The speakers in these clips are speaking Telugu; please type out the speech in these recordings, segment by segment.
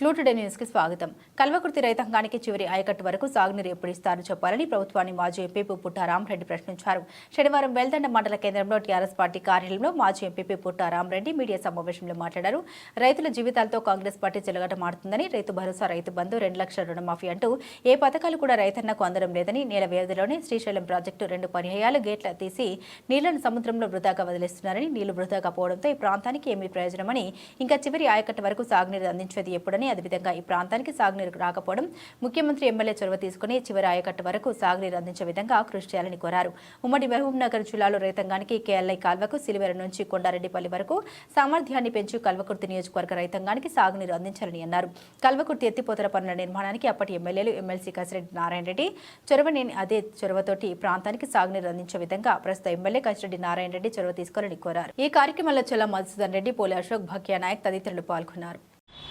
క్లూటుడే న్యూస్ కి స్వాగతం. కల్వకుర్తి రైతాంగానికి చివరి ఆయకట్టు వరకు సాగునీరు ఎప్పుడు ఇస్తారో చెప్పాలని ప్రభుత్వాన్ని మాజీ ఎంపీ పుట్ట రామరెడ్డి ప్రశ్నించారు. శనివారం వెల్దండ మండల కేంద్రంలో టీఆర్ఎస్ పార్టీ కార్యాలయంలో మాజీ ఎంపీ పుట్ట రామరెడ్డి మీడియా సమావేశంలో మాట్లాడారు. రైతుల జీవితాలతో కాంగ్రెస్ పార్టీ చెలగాటమాడుతుందని, రైతు భరోసా, రైతు బంధు, 2 లక్షల రుణమాఫీ అంటూ ఏ పథకాలు కూడా రైతన్నకు అందడం లేదని, నెల వ్యవధిలోనే శ్రీశైలం ప్రాజెక్టు 2 పర్యాయాలు గేట్ల తీసి నీళ్లను సముద్రంలో వృధాగా వదిలేస్తున్నారని, నీళ్లు వృధాగా పోవడంతో ఈ ప్రాంతానికి ఏమీ ప్రయోజనమని, ఇంకా చివరి ఆయకట్టు వరకు సాగునీరు అందించేది ఎప్పుడని, అదేవిధంగా ఈ ప్రాంతానికి సాగునీరు రాకపోవడం ముఖ్యమంత్రి ఎమ్మెల్యే చొరవ తీసుకుని చివరి ఆయకట్టు వరకు సాగునీరు అందించే విధంగా కృషి చేయాలని కోరారు. ఉమ్మడి మహబూబ్నగర్ జిల్లాలో రైతాంగానికి కేఎల్ఐ కాల్వకు సిలివెర నుంచి కొండారెడ్డిపల్లి వరకు సామర్థ్యాన్ని పెంచి కల్వకుర్తి నియోజకవర్గ రైతాంగానికి సాగునీరు అందించాలని అన్నారు. కల్వకుర్తి ఎత్తిపోతల పనుల నిర్మాణానికి అప్పటి ఎమ్మెల్యేలు ఎమ్మెల్సీ కసిరెడ్డి నారాయణ రెడ్డి చొరవనేని అదే చొరవతోటి ప్రాంతానికి సాగునీరు అందించే విధంగా ప్రస్తుత ఎమ్మెల్యే కసిరెడ్డి నారాయణ రెడ్డి చొరవ తీసుకోవాలని కోరారు. ఈ కార్యక్రమంలో చొల్ల మధుసూదన్ రెడ్డి, పోలి అశోక్, భక్యా నాయక్ తదితరులు పాల్గొన్నారు.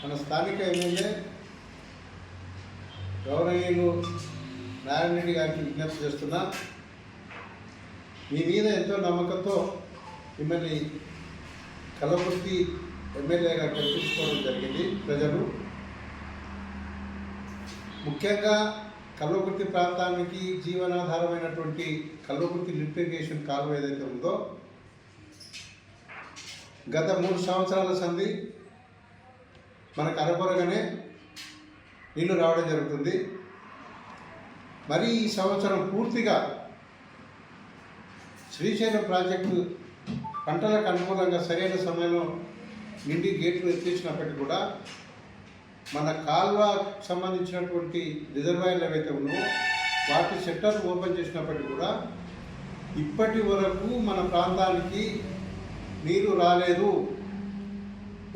మన స్థానిక ఎమ్మెల్యే గౌరవనీయులు నారాయణ రెడ్డి గారికి విజ్ఞప్తి చేస్తున్నా, మీ మీద ఎంతో నమ్మకంతో మిమ్మల్ని కల్వకుర్తి ఎమ్మెల్యేగా గెలిపించుకోవడం జరిగింది. ప్రజలు ముఖ్యంగా కల్వకుర్తి ప్రాంతానికి జీవనాధారమైనటువంటి కల్వకుర్తి లిఫ్ట్ ఇరిగేషన్ కాలువ ఏదైతే ఉందో గత 3 సంవత్సరాల సంధి మనకు అరకొరగానే నీళ్లు రావడం జరుగుతుంది. మరి ఈ సంవత్సరం పూర్తిగా శ్రీశైలం ప్రాజెక్టు పంటలకు అనుకూలంగా సరైన సమయంలో నిండి గేట్లు ఎత్తించినప్పటికీ కూడా మన కాల్వ సంబంధించినటువంటి రిజర్వాయర్లు ఏవైతే ఉన్నాయో వాటి షట్టర్లు ఓపెన్ చేసినప్పటికీ కూడా ఇప్పటి వరకు మన ప్రాంతానికి నీరు రాలేదు.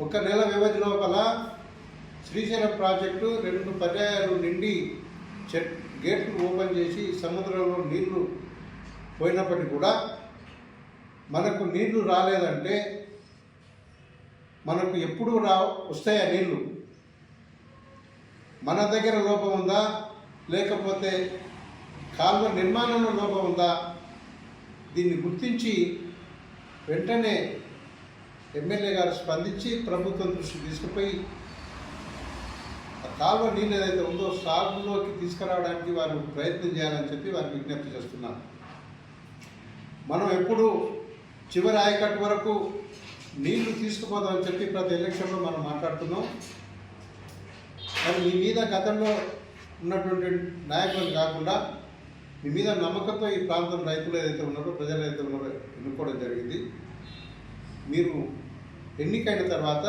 1 నెల వ్యవధి లోపల శ్రీశైలం ప్రాజెక్టు 2 పర్యాయాలు నిండి గేట్లు ఓపెన్ చేసి సముద్రంలో నీళ్లు పోయినప్పటికీ కూడా మనకు నీళ్లు రాలేదంటే మనకు ఎప్పుడు వస్తాయా నీళ్లు? మన దగ్గర లోపం ఉందా, లేకపోతే కాలువ నిర్మాణంలో లోపం ఉందా? దీన్ని గుర్తించి వెంటనే ఎమ్మెల్యే గారు స్పందించి ప్రభుత్వం దృష్టి తీసుకుపోయి ఆ కాలువ నీళ్ళు ఏదైతే ఉందో సాగులోకి తీసుకురావడానికి వారు ప్రయత్నం చేయాలని చెప్పి వారికి విజ్ఞప్తి చేస్తున్నారు. మనం ఎప్పుడు చివరి ఆయకట్టు వరకు నీళ్లు తీసుకుపోదామని చెప్పి ప్రతి ఎలక్షన్లో మనం మాట్లాడుతున్నాం. కానీ మీ మీద గతంలో ఉన్నటువంటి నాయకులు కాకుండా మీ మీద నమ్మకంతో ఈ ప్రాంతం రైతులు ఏదైతే ఉన్నారో, ప్రజలు ఏదైతే ఉన్నారో ఎన్నుకోవడం జరిగింది. మీరు ఎన్నికైన తర్వాత